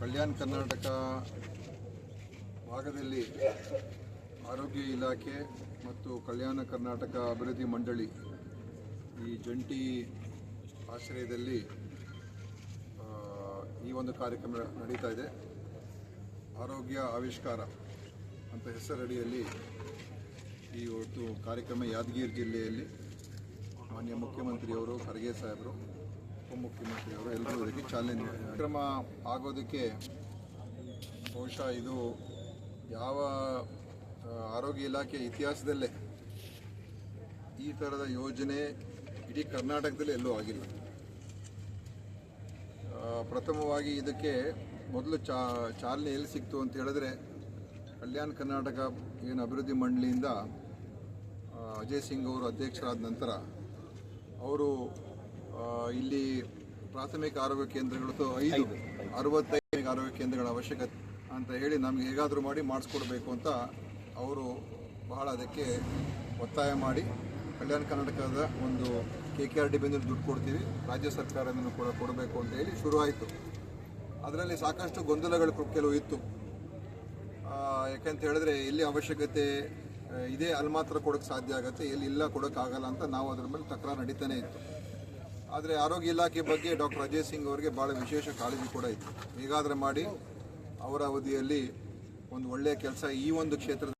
ಕಲ್ಯಾಣ ಕರ್ನಾಟಕ ಭಾಗದಲ್ಲಿ ಆರೋಗ್ಯ ಇಲಾಖೆ ಮತ್ತು ಕಲ್ಯಾಣ ಕರ್ನಾಟಕ ಅಭಿವೃದ್ಧಿ ಮಂಡಳಿ ಈ ಜಂಟಿ ಆಶ್ರಯದಲ್ಲಿ ಈ ಒಂದು ಕಾರ್ಯಕ್ರಮ ನಡೀತಾ ಇದೆ. ಆರೋಗ್ಯ ಆವಿಷ್ಕಾರ ಅಂತ ಹೆಸರಡಿಯಲ್ಲಿ ಈ ಹೊತ್ತು ಕಾರ್ಯಕ್ರಮ ಯಾದಗಿರಿ ಜಿಲ್ಲೆಯಲ್ಲಿ ಮಾನ್ಯ ಮುಖ್ಯಮಂತ್ರಿಯವರು, ಖರ್ಗೆ ಸಾಹೇಬರು, ಉಪಮುಖ್ಯಮಂತ್ರಿಯವರು ಎಲ್ಲರೂ ಇದಕ್ಕೆ ಚಾಲನೆ ಕಾರ್ಯಕ್ರಮ ಆಗೋದಕ್ಕೆ ಬಹುಶಃ ಇದು ಯಾವ ಆರೋಗ್ಯ ಇಲಾಖೆ ಇತಿಹಾಸದಲ್ಲೇ ಈ ಥರದ ಯೋಜನೆ ಇಡೀ ಕರ್ನಾಟಕದಲ್ಲಿ ಎಲ್ಲೂ ಆಗಿಲ್ಲ. ಪ್ರಥಮವಾಗಿ ಇದಕ್ಕೆ ಮೊದಲು ಚಾಲನೆ ಎಲ್ಲಿ ಸಿಕ್ತು ಅಂತ ಹೇಳಿದ್ರೆ ಕಲ್ಯಾಣ ಕರ್ನಾಟಕ ಏನು ಅಭಿವೃದ್ಧಿ ಮಂಡಳಿಯಿಂದ ಅಜಯ್ ಸಿಂಗ್ ಅವರು ಅಧ್ಯಕ್ಷರಾದ ನಂತರ ಅವರು ಇಲ್ಲಿ ಪ್ರಾಥಮಿಕ ಆರೋಗ್ಯ ಕೇಂದ್ರಗಳು 65 ಆರೋಗ್ಯ ಕೇಂದ್ರಗಳ ಅವಶ್ಯಕತೆ ಅಂತ ಹೇಳಿ ನಮಗೆ ಹೇಗಾದರೂ ಮಾಡಿ ಮಾಡಿಸ್ಕೊಡ್ಬೇಕು ಅಂತ ಅವರು ಬಹಳ ಅದಕ್ಕೆ ಒತ್ತಾಯ ಮಾಡಿ ಕಲ್ಯಾಣ ಕರ್ನಾಟಕದ ಒಂದು KKRDBಯಿಂದ ದುಡ್ಡು ಕೊಡ್ತೀವಿ, ರಾಜ್ಯ ಸರ್ಕಾರದಿಂದ ಕೂಡ ಕೊಡಬೇಕು ಅಂತ ಹೇಳಿ ಶುರುವಾಯಿತು. ಅದರಲ್ಲಿ ಸಾಕಷ್ಟು ಗೊಂದಲಗಳು ಕೆಲವು ಇತ್ತು. ಯಾಕಂತ ಹೇಳಿದ್ರೆ ಎಲ್ಲಿ ಅವಶ್ಯಕತೆ ಇದೆ ಅಲ್ಲಿ ಮಾತ್ರ ಕೊಡೋಕ್ಕೆ ಸಾಧ್ಯ ಆಗುತ್ತೆ, ಎಲ್ಲಿ ಇಲ್ಲ ಕೊಡೋಕ್ಕಾಗಲ್ಲ ಅಂತ ನಾವು ಅದರ ಮೇಲೆ ತಕರಾರು ನಡೀತಾನೆ ಇತ್ತು. ಆದರೆ ಆರೋಗ್ಯ ಇಲಾಖೆ ಬಗ್ಗೆ ಡಾಕ್ಟರ್ ಅಜಯ್ ಸಿಂಗ್ ಅವರಿಗೆ ಭಾಳ ವಿಶೇಷ ಕಾಳಜಿ ಕೂಡ ಇತ್ತು. ಹೇಗಾದರೂ ಮಾಡಿ ಅವರ ಅವಧಿಯಲ್ಲಿ ಒಂದು ಒಳ್ಳೆಯ ಕೆಲಸ ಈ ಒಂದು ಕ್ಷೇತ್ರದ